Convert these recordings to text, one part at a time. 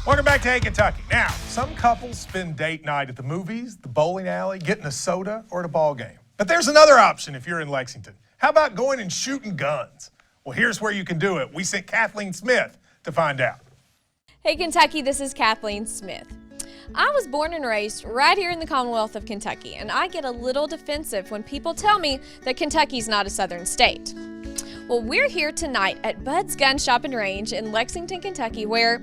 Welcome back to Hey Kentucky. Now, some couples spend date night at the movies, the bowling alley, getting a soda, or at a ball game. But there's another option if you're in Lexington. How about going and shooting guns? Well, here's where you can do it. We sent Kathleen Smith to find out. Hey Kentucky, this is Kathleen Smith. I was born and raised right here in the Commonwealth of Kentucky, and I get a little defensive when people tell me that Kentucky's not a southern state. Well, we're here tonight at Bud's Gun Shop and Range in Lexington, Kentucky, where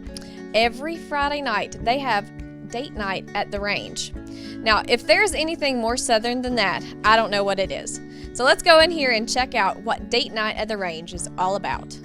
every Friday night they have date night at the range. Now, if there's anything more southern than that, I don't know what it is. So let's go in here and check out what date night at the range is all about.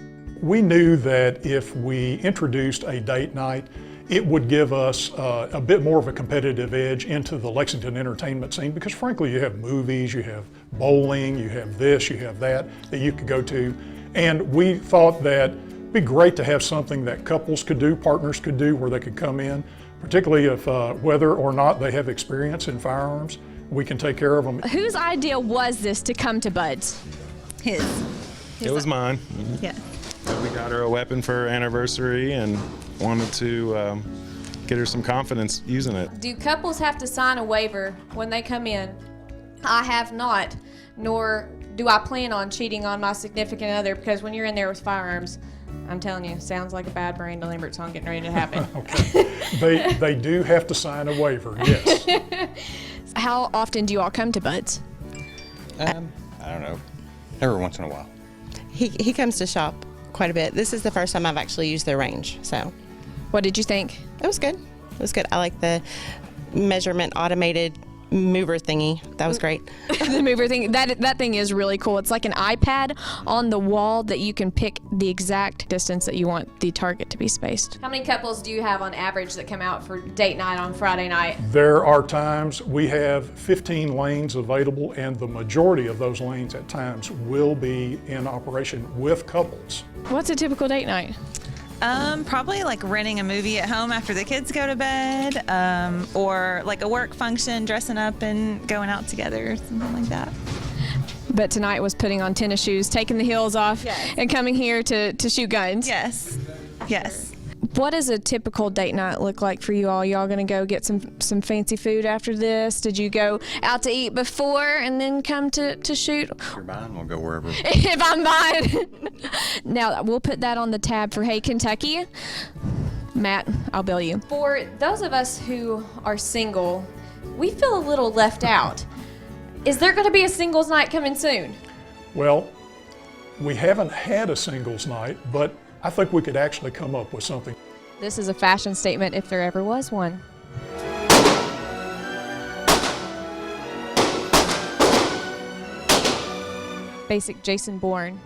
We knew that if we introduced a date night, it would give us a bit more of a competitive edge into the Lexington entertainment scene, because frankly, you have movies, you have bowling, you have this, you have that you could go to. And we thought that it'd be great to have something that couples could do, partners could do, where they could come in, particularly if whether or not they have experience in firearms, we can take care of them. Whose idea was this to come to Bud's? His. It was mine. Yeah. We got her a weapon for her anniversary and wanted to get her some confidence using it. Do couples have to sign a waiver when they come in? I have not, nor do I plan on cheating on my significant other, because when you're in there with firearms, I'm telling you, sounds like a bad Miranda Lambert song getting ready to happen. Okay. They do have to sign a waiver, yes. How often do you all come to Bud's? I don't know. Every once in a while. He comes to shop quite a bit. This is the first time I've actually used their range, so. What did you think? It was good. It was good. I like the measurement automated mover thingy. That was great. The mover thing, that thing is really cool. It's like an iPad on the wall that you can pick the exact distance that you want the target to be spaced. How many couples do you have on average that come out for date night on Friday night? There are times we have 15 lanes available, and the majority of those lanes at times will be in operation with couples. What's a typical date night? Probably like renting a movie at home after the kids go to bed, or like a work function, dressing up and going out together or something like that. But tonight was putting on tennis shoes, taking the heels off, yes, and coming here to shoot guns. Yes, yes. What does a typical date night look like for you all? Y'all gonna go get some fancy food after this? Did you go out to eat before and then come to shoot? If you're buying, we'll go wherever. If I'm buying. Now, we'll put that on the tab for Hey Kentucky. Matt, I'll bill you. For those of us who are single, we feel a little left out. Is there gonna be a singles night coming soon? Well, we haven't had a singles night, but I think we could actually come up with something. This is a fashion statement if there ever was one. Basic Jason Bourne.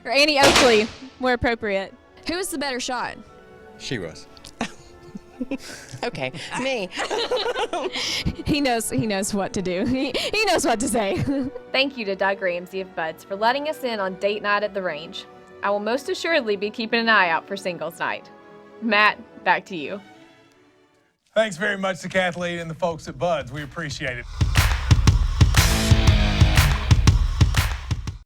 Or Annie Oakley, more appropriate. Who was the better shot? She was. Okay, me. He knows what to do. He knows what to say. Thank you to Doug Ramsey of Bud's for letting us in on date night at the range. I will most assuredly be keeping an eye out for singles night. Matt, back to you. Thanks very much to Kathleen and the folks at Bud's. We appreciate it.